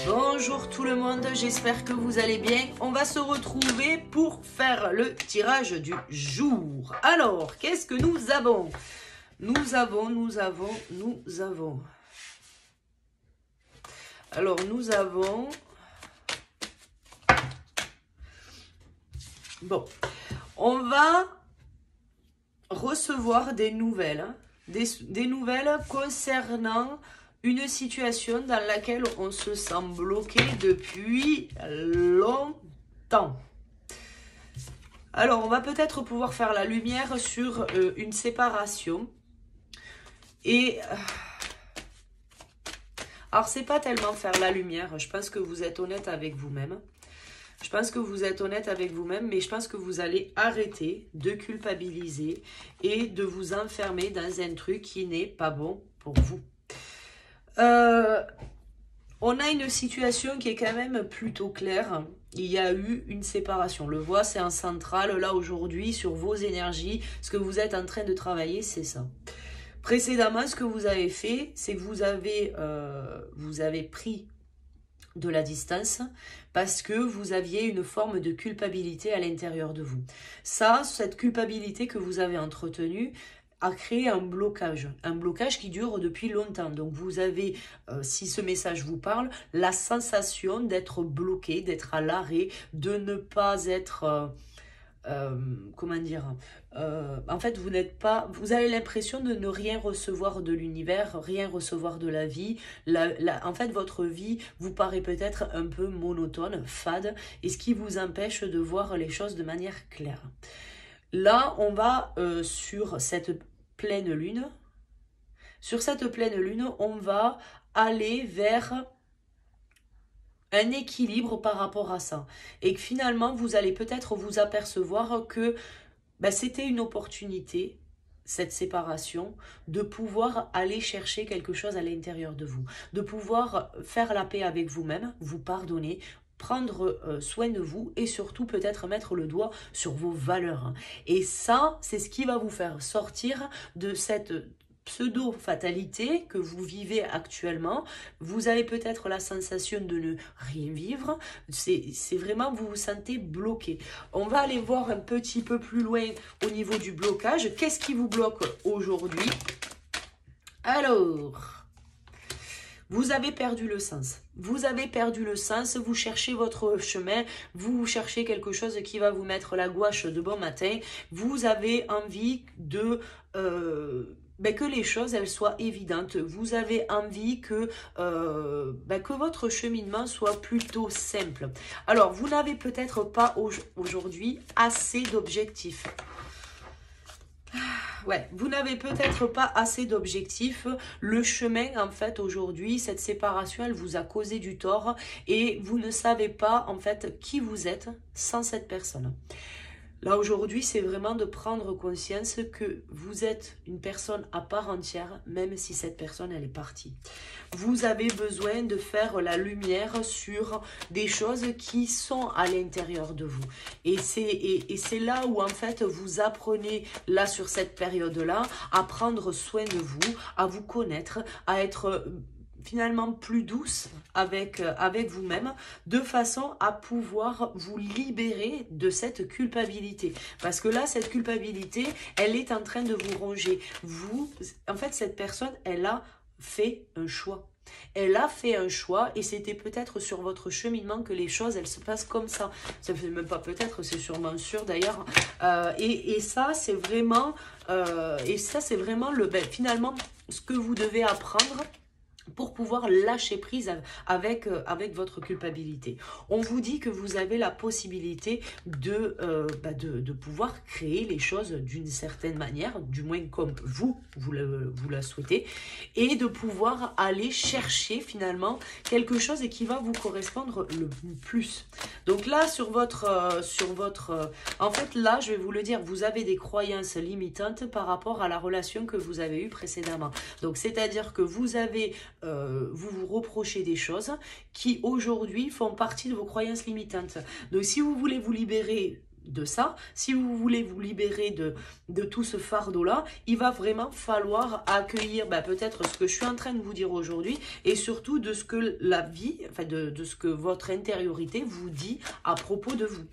Bonjour tout le monde, j'espère que vous allez bien. On va se retrouver pour faire le tirage du jour. Alors, qu'est-ce que nous avons? Nous avons. Alors, nous avons... Bon, on va recevoir des nouvelles. Des nouvelles concernant une situation dans laquelle on se sent bloqué depuis longtemps. Alors, on va peut-être pouvoir faire la lumière sur une séparation. Et... alors, c'est pas tellement faire la lumière. Je pense que vous êtes honnête avec vous-même. Je pense que vous êtes honnête avec vous-même, mais je pense que vous allez arrêter de culpabiliser et de vous enfermer dans un truc qui n'est pas bon pour vous. On a une situation qui est quand même plutôt claire. Il y a eu une séparation. Le voit, c'est en centrale, là, aujourd'hui, sur vos énergies. Ce que vous êtes en train de travailler, c'est ça. Précédemment, ce que vous avez fait, c'est que vous avez pris de la distance parce que vous aviez une forme de culpabilité à l'intérieur de vous. Ça, cette culpabilité que vous avez entretenue a créé un blocage qui dure depuis longtemps. Donc vous avez, si ce message vous parle, la sensation d'être bloqué, d'être à l'arrêt, de ne pas être... comment dire, en fait vous avez l'impression de ne rien recevoir de l'univers, rien recevoir de la vie. En fait votre vie vous paraît peut-être un peu monotone, fade, et ce qui vous empêche de voir les choses de manière claire. Là on va sur cette pleine lune. Sur cette pleine lune on va aller vers un équilibre par rapport à ça. Et que finalement, vous allez peut-être vous apercevoir que c'était une opportunité, cette séparation, de pouvoir aller chercher quelque chose à l'intérieur de vous. De pouvoir faire la paix avec vous-même, vous pardonner, prendre soin de vous et surtout peut-être mettre le doigt sur vos valeurs. Et ça, c'est ce qui va vous faire sortir de cette pseudo-fatalité que vous vivez actuellement. Vous avez peut-être la sensation de ne rien vivre. C'est vraiment, vous vous sentez bloqué. On va aller voir un petit peu plus loin au niveau du blocage. Qu'est-ce qui vous bloque aujourd'hui? Alors, vous avez perdu le sens. Vous avez perdu le sens, vous cherchez votre chemin, vous cherchez quelque chose qui va vous mettre la gouache de bon matin. Vous avez envie de... que les choses elles soient évidentes. Vous avez envie que votre cheminement soit plutôt simple. Alors, vous n'avez peut-être pas aujourd'hui assez d'objectifs. Ouais, vous n'avez peut-être pas assez d'objectifs. Le chemin, en fait, aujourd'hui, cette séparation, elle vous a causé du tort et vous ne savez pas, en fait, qui vous êtes sans cette personne. Là, aujourd'hui, c'est vraiment de prendre conscience que vous êtes une personne à part entière, même si cette personne, elle est partie. Vous avez besoin de faire la lumière sur des choses qui sont à l'intérieur de vous. Et c'est là où, en fait, vous apprenez, là, sur cette période-là, à prendre soin de vous, à vous connaître, à être... finalement plus douce avec vous-même, de façon à pouvoir vous libérer de cette culpabilité. Parce que là, cette culpabilité, elle est en train de vous ronger. En fait, cette personne, elle a fait un choix. Elle a fait un choix et c'était peut-être sur votre cheminement que les choses, elles se passent comme ça. Ça fait même pas peut-être, c'est sûrement sûr d'ailleurs. Et ça, c'est vraiment, finalement, ce que vous devez apprendre pour pouvoir lâcher prise avec votre culpabilité. On vous dit que vous avez la possibilité de pouvoir créer les choses d'une certaine manière, du moins comme vous la souhaitez, et de pouvoir aller chercher finalement quelque chose qui va vous correspondre le plus. Donc là, en fait, là, je vais vous le dire, vous avez des croyances limitantes par rapport à la relation que vous avez eue précédemment. Donc, c'est-à-dire que vous vous reprochez des choses qui aujourd'hui font partie de vos croyances limitantes. Donc si vous voulez vous libérer de ça, si vous voulez vous libérer de tout ce fardeau-là, il va vraiment falloir accueillir peut-être ce que je suis en train de vous dire aujourd'hui et surtout de ce que la vie, enfin de ce que votre intériorité vous dit à propos de vous.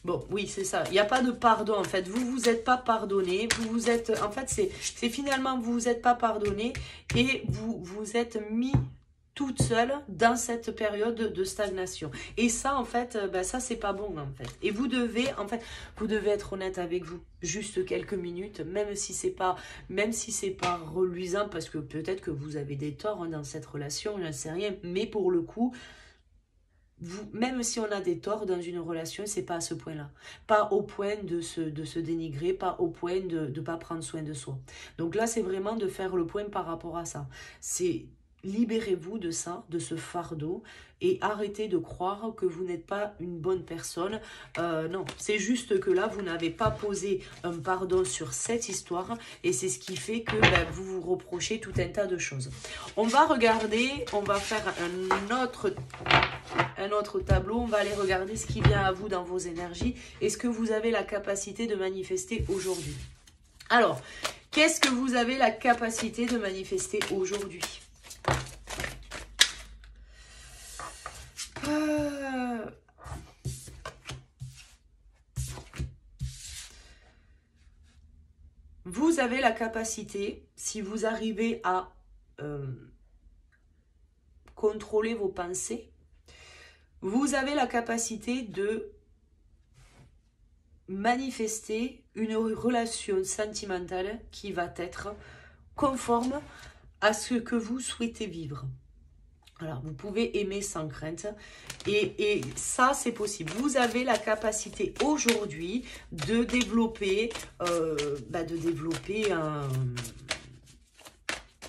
Bon, oui, c'est ça. Il n'y a pas de pardon, en fait. Vous vous êtes pas pardonné. Vous vous êtes... En fait, c'est finalement, vous vous êtes pas pardonné et vous vous êtes mis toute seule dans cette période de stagnation. Et ça, en fait, ça, c'est pas bon, en fait. Et vous devez, vous devez être honnête avec vous. Juste quelques minutes, même si c'est pas reluisant, parce que peut-être que vous avez des torts dans cette relation, je ne sais rien. Mais pour le coup, même si on a des torts dans une relation, c'est pas à ce point-là. Pas au point de se dénigrer, pas au point de ne pas prendre soin de soi. Donc là, c'est vraiment de faire le point par rapport à ça. C'est libérez-vous de ça, de ce fardeau, et arrêtez de croire que vous n'êtes pas une bonne personne. Non, c'est juste que là, vous n'avez pas posé un pardon sur cette histoire, et c'est ce qui fait que vous vous reprochez tout un tas de choses. On va regarder, on va faire un autre tableau, on va aller regarder ce qui vient à vous dans vos énergies, et ce que vous avez la capacité de manifester aujourd'hui. Alors, qu'est-ce que vous avez la capacité de manifester aujourd'hui ? Vous avez la capacité, si vous arrivez à contrôler vos pensées, vous avez la capacité de manifester une relation sentimentale qui va être conforme à ce que vous souhaitez vivre. Alors, vous pouvez aimer sans crainte et ça, c'est possible. Vous avez la capacité aujourd'hui de développer,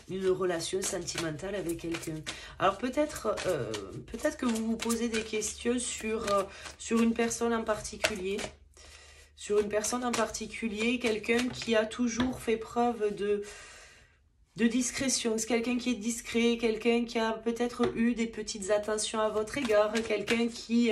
une relation sentimentale avec quelqu'un. Alors, peut-être que vous vous posez des questions sur une personne en particulier. Sur une personne en particulier, quelqu'un qui a toujours fait preuve de discrétion, c'est quelqu'un qui est discret, quelqu'un qui a peut-être eu des petites attentions à votre égard, quelqu'un qui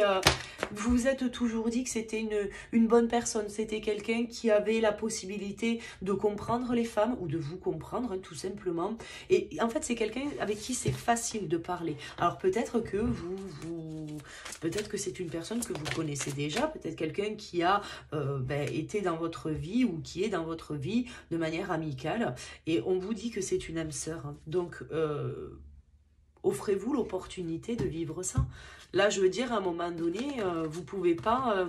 vous êtes toujours dit que c'était une bonne personne, c'était quelqu'un qui avait la possibilité de comprendre les femmes ou de vous comprendre tout simplement. Et en fait, c'est quelqu'un avec qui c'est facile de parler. Alors peut-être que peut-être que c'est une personne que vous connaissez déjà, peut-être quelqu'un qui a été dans votre vie ou qui est dans votre vie de manière amicale. Et on vous dit que c'est une âme sœur. Donc, offrez-vous l'opportunité de vivre ça. Là, je veux dire, à un moment donné, vous pouvez pas...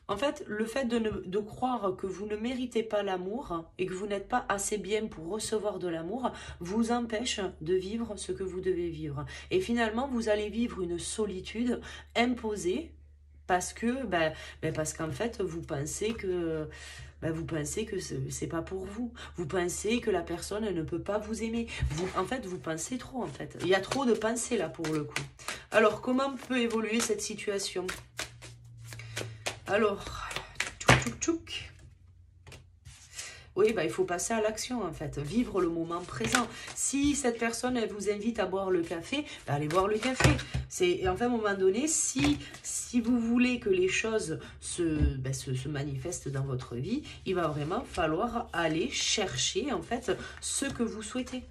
en fait, le fait de croire que vous ne méritez pas l'amour et que vous n'êtes pas assez bien pour recevoir de l'amour vous empêche de vivre ce que vous devez vivre. Et finalement, vous allez vivre une solitude imposée parce qu'en fait, vous pensez que c'est pas pour vous. Vous pensez que la personne ne peut pas vous aimer. En fait, vous pensez trop, en fait. Il y a trop de pensées, là, pour le coup. Alors, comment peut évoluer cette situation? Alors, tchouk. Oui, il faut passer à l'action, en fait. Vivre le moment présent. Si cette personne, elle vous invite à boire le café, allez boire le café. Enfin, à un moment donné, si vous voulez que les choses se manifestent dans votre vie, il va vraiment falloir aller chercher, en fait, ce que vous souhaitez.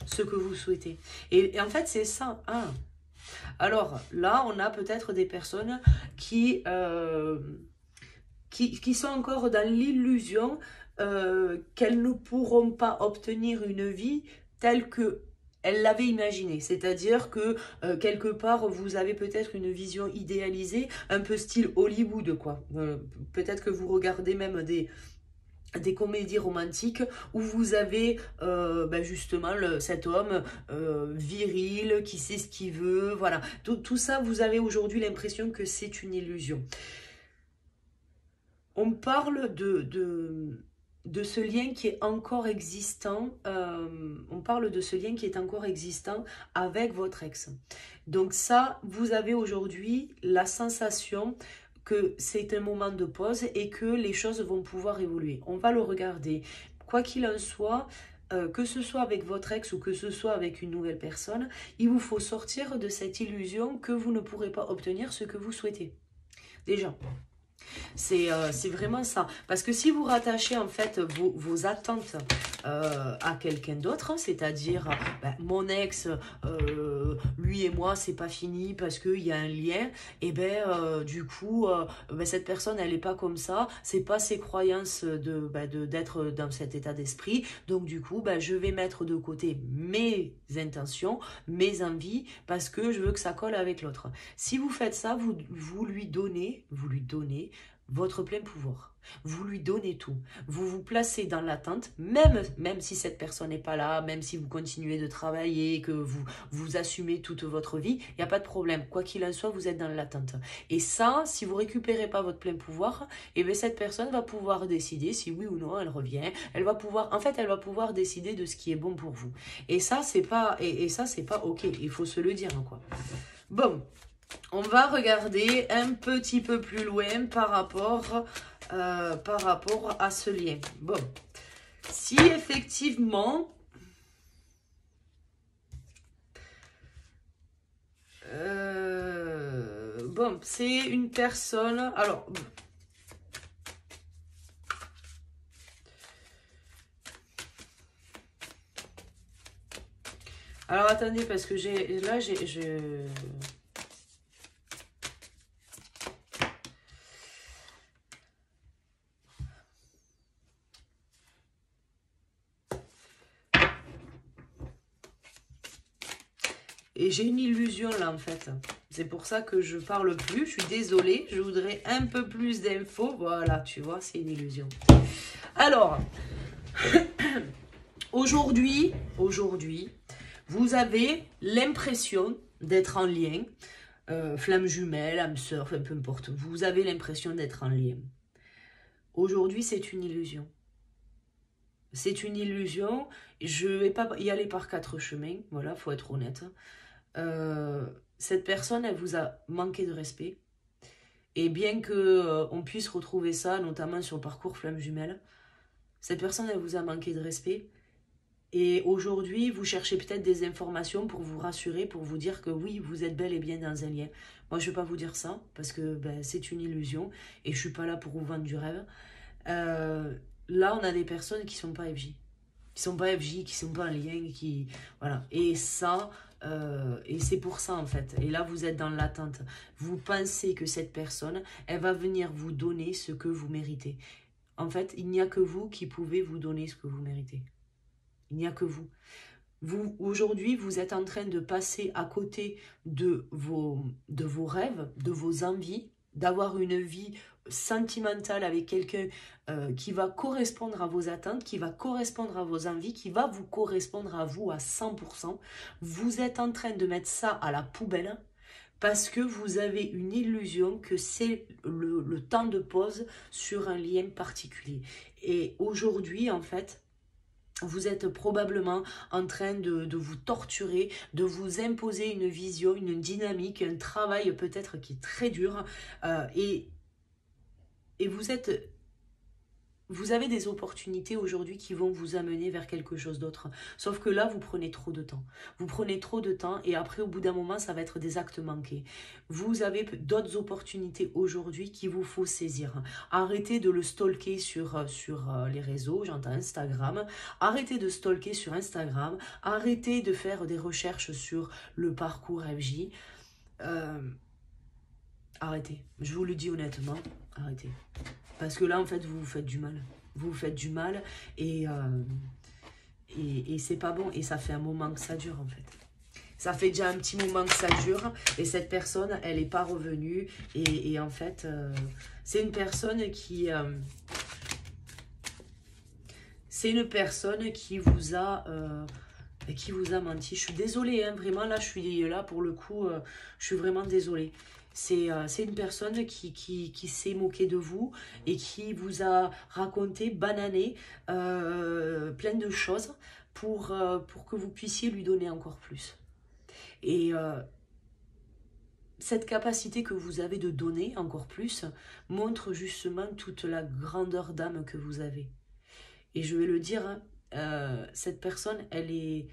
Ce que vous souhaitez. Et en fait, c'est ça. Alors, là, on a peut-être des personnes qui sont encore dans l'illusion qu'elles ne pourront pas obtenir une vie telle qu'elles l'avaient imaginée. C'est-à-dire que quelque part, vous avez peut-être une vision idéalisée, un peu style Hollywood, quoi. Peut-être que vous regardez même des comédies romantiques où vous avez justement cet homme viril qui sait ce qu'il veut. Voilà, tout ça, vous avez aujourd'hui l'impression que c'est une illusion. On parle de ce lien qui est encore existant, avec votre ex. Donc ça, vous avez aujourd'hui la sensation que c'est un moment de pause et que les choses vont pouvoir évoluer. On va le regarder. Quoi qu'il en soit, que ce soit avec votre ex ou que ce soit avec une nouvelle personne, il vous faut sortir de cette illusion que vous ne pourrez pas obtenir ce que vous souhaitez. Déjà. C'est vraiment ça. Parce que si vous rattachez en fait vos attentes à quelqu'un d'autre, c'est-à-dire ben, mon ex, lui et moi, c'est pas fini parce qu'il y a un lien, et ben du coup, ben, cette personne, elle n'est pas comme ça, c'est pas ses croyances d'être dans cet état d'esprit. Donc du coup, ben, je vais mettre de côté mes intentions, mes envies, parce que je veux que ça colle avec l'autre. Si vous faites ça, vous lui donnez votre plein pouvoir. Vous lui donnez tout. Vous vous placez dans l'attente, même si cette personne n'est pas là, même si vous continuez de travailler, que vous assumez toute votre vie, il n'y a pas de problème. Quoi qu'il en soit, vous êtes dans l'attente. Et ça, si vous récupérez pas votre plein pouvoir, eh bien cette personne va pouvoir décider si oui ou non elle revient. Elle va pouvoir décider de ce qui est bon pour vous. Et ça, c'est pas, ça, c'est pas ok. Il faut se le dire, quoi. Bon. On va regarder un petit peu plus loin par rapport à ce lien. Bon, si effectivement, bon, c'est une personne, alors attendez, parce que j'ai et j'ai une illusion là en fait. C'est pour ça que je parle plus. Je suis désolée. Je voudrais un peu plus d'infos. Voilà, tu vois, c'est une illusion. Alors, aujourd'hui, vous avez l'impression d'être en lien. Flamme jumelle, âme sœur, enfin, peu importe. Vous avez l'impression d'être en lien. Aujourd'hui, c'est une illusion. C'est une illusion. Je ne vais pas y aller par 4 chemins. Voilà, faut être honnête. Cette personne, elle vous a manqué de respect. Et bien que on puisse retrouver ça, notamment sur le parcours flamme jumelle, cette personne, elle vous a manqué de respect. Et aujourd'hui, vous cherchez peut-être des informations pour vous rassurer, pour vous dire que oui, vous êtes bel et bien dans un lien. Moi, je ne vais pas vous dire ça, parce que ben, c'est une illusion, et je ne suis pas là pour vous vendre du rêve. Là, on a des personnes qui ne sont pas FJ. Qui ne sont pas FJ, qui ne sont pas en lien, qui... Voilà. Et ça... et c'est pour ça en fait, et là vous êtes dans l'attente, vous pensez que cette personne, elle va venir vous donner ce que vous méritez. En fait, il n'y a que vous qui pouvez vous donner ce que vous méritez. Il n'y a que vous. Vous, aujourd'hui, vous êtes en train de passer à côté de vos rêves, de vos envies, d'avoir une vie sentimentale avec quelqu'un qui va correspondre à vos attentes, qui va correspondre à vos envies, qui va vous correspondre à vous à 100%. Vous êtes en train de mettre ça à la poubelle parce que vous avez une illusion que c'est le temps de pause sur un lien particulier. Et aujourd'hui, en fait, vous êtes probablement en train de vous torturer, de vous imposer une vision, une dynamique, un travail peut-être qui est très dur. Et vous avez des opportunités aujourd'hui qui vont vous amener vers quelque chose d'autre. Sauf que là, vous prenez trop de temps. Vous prenez trop de temps et après, au bout d'un moment, ça va être des actes manqués. Vous avez d'autres opportunités aujourd'hui qu'il vous faut saisir. Arrêtez de le stalker sur les réseaux, j'entends Instagram. Arrêtez de stalker sur Instagram. Arrêtez de faire des recherches sur le parcours FJ. Arrêtez. Je vous le dis honnêtement, arrêtez. Parce que là, en fait, vous vous faites du mal. Vous vous faites du mal et c'est pas bon. Et ça fait un moment que ça dure, en fait. Ça fait déjà un petit moment que ça dure et cette personne, elle n'est pas revenue. Et en fait, c'est une personne qui... vous a... qui vous a menti. Je suis désolée, hein, vraiment, là, je suis là pour le coup, je suis vraiment désolée. C'est une personne qui s'est moquée de vous et qui vous a raconté, banané, plein de choses pour que vous puissiez lui donner encore plus. Et cette capacité que vous avez de donner encore plus montre justement toute la grandeur d'âme que vous avez. Et je vais le dire, hein, cette personne, il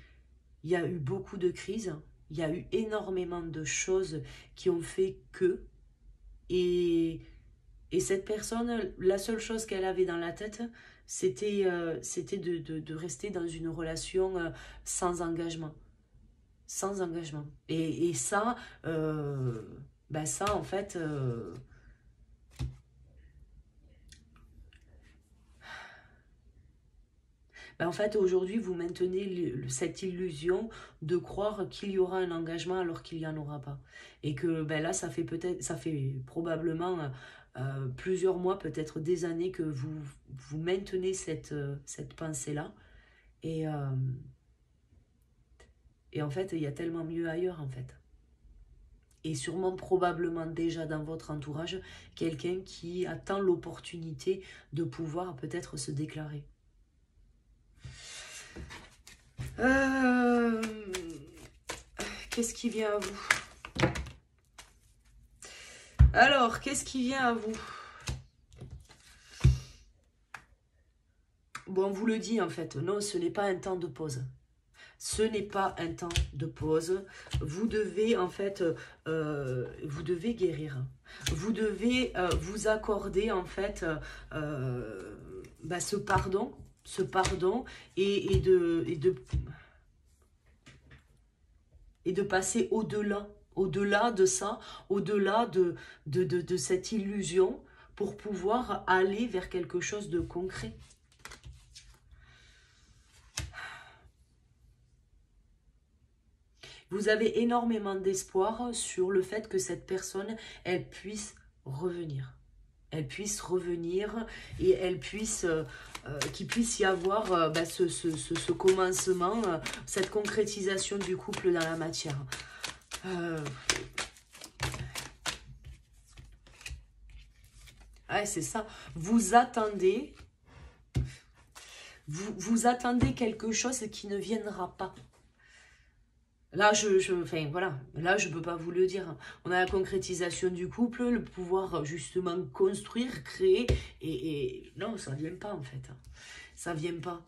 y a eu beaucoup de crises, il y a eu énormément de choses qui ont fait que, et cette personne, la seule chose qu'elle avait dans la tête, c'était de rester dans une relation sans engagement. Sans engagement. Et ça, ça en fait, en fait aujourd'hui vous maintenez cette illusion de croire qu'il y aura un engagement alors qu'il n'y en aura pas. Et que là ça fait probablement plusieurs mois, peut-être des années que vous maintenez cette pensée-là. Et, et en fait il y a tellement mieux ailleurs en fait. Et sûrement probablement déjà dans votre entourage quelqu'un qui attend l'opportunité de pouvoir peut-être se déclarer. Qu'est-ce qui vient à vous? Alors, qu'est-ce qui vient à vous? Bon, on vous le dit en fait, non, ce n'est pas un temps de pause. Ce n'est pas un temps de pause. Vous devez en fait, vous devez guérir. Vous devez vous accorder en fait ce pardon et de passer au-delà de ça, au-delà de cette illusion pour pouvoir aller vers quelque chose de concret. Vous avez énormément d'espoir sur le fait que cette personne, elle puisse revenir. Elle puisse revenir et elle puisse, qu'il puisse y avoir ce commencement, cette concrétisation du couple dans la matière. Ouais, c'est ça. Vous attendez quelque chose qui ne viendra pas. Là, là, je peux pas vous le dire. On a la concrétisation du couple, le pouvoir justement construire, créer, et non, ça vient pas en fait. Ça vient pas.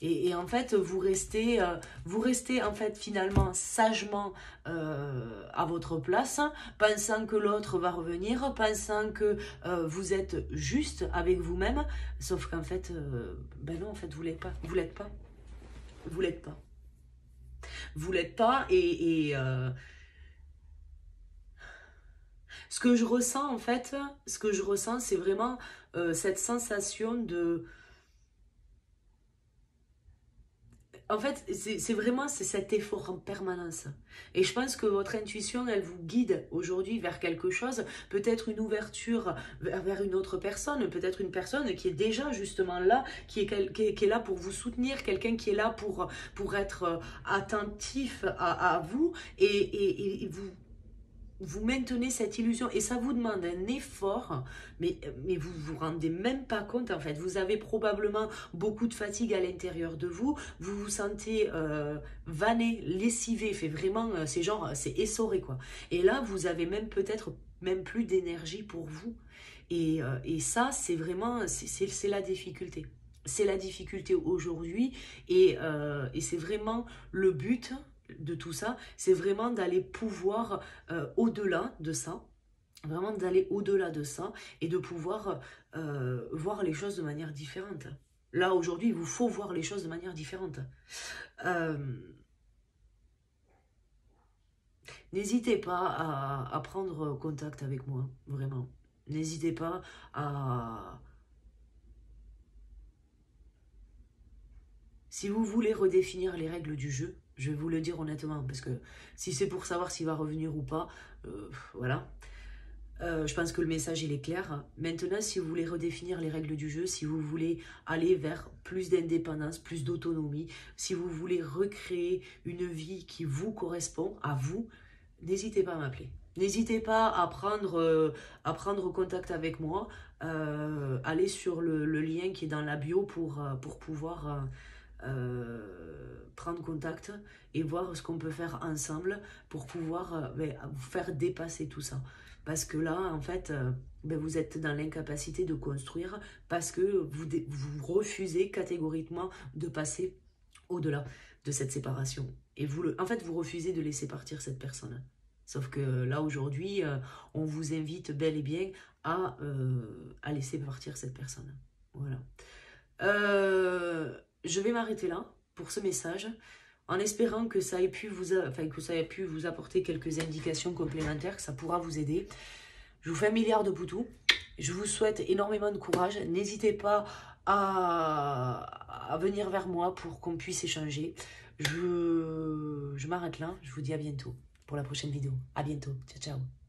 Et en fait, vous restez en fait finalement sagement à votre place, pensant que l'autre va revenir, pensant que vous êtes juste avec vous-même, sauf qu'en fait, non, en fait, vous l'êtes pas. Vous l'êtes pas. Vous l'êtes pas. Vous l'êtes pas ce que je ressens en fait, c'est vraiment cette sensation de... En fait, c'est cet effort en permanence. Et je pense que votre intuition, elle vous guide aujourd'hui vers quelque chose, peut-être une ouverture vers une autre personne, peut-être une personne qui est déjà justement là, qui est là pour vous soutenir, quelqu'un qui est là pour être attentif à vous, et vous maintenez cette illusion et ça vous demande un effort, mais vous vous rendez même pas compte en fait. Vous avez probablement beaucoup de fatigue à l'intérieur de vous, vous vous sentez vanné, lessivé, fait vraiment, c'est essoré quoi. Et là, vous avez même peut-être même plus d'énergie pour vous. Et ça, c'est vraiment, c'est la difficulté. C'est la difficulté aujourd'hui et c'est vraiment le but de tout ça, c'est vraiment d'aller pouvoir au-delà de ça, vraiment d'aller au-delà de ça et de pouvoir voir les choses de manière différente. Là, aujourd'hui, il vous faut voir les choses de manière différente. N'hésitez pas à prendre contact avec moi, vraiment. N'hésitez pas à... Si vous voulez redéfinir les règles du jeu, je vais vous le dire honnêtement, parce que si c'est pour savoir s'il va revenir ou pas, voilà. Je pense que le message, il est clair. Maintenant, si vous voulez redéfinir les règles du jeu, si vous voulez aller vers plus d'indépendance, plus d'autonomie, si vous voulez recréer une vie qui vous correspond, à vous, n'hésitez pas à m'appeler. N'hésitez pas à prendre contact avec moi. Allez sur le lien qui est dans la bio pour pouvoir... prendre contact et voir ce qu'on peut faire ensemble pour pouvoir vous faire dépasser tout ça. Parce que là, en fait, ben vous êtes dans l'incapacité de construire parce que vous refusez catégoriquement de passer au-delà de cette séparation. Et en fait, vous refusez de laisser partir cette personne. Sauf que là, aujourd'hui, on vous invite bel et bien à laisser partir cette personne. Voilà. Je vais m'arrêter là pour ce message, en espérant que ça ait pu vous apporter quelques indications complémentaires, que ça pourra vous aider. Je vous fais un milliard de poutous. Je vous souhaite énormément de courage. N'hésitez pas à venir vers moi pour qu'on puisse échanger. Je m'arrête là. Je vous dis à bientôt pour la prochaine vidéo. À bientôt. Ciao, ciao.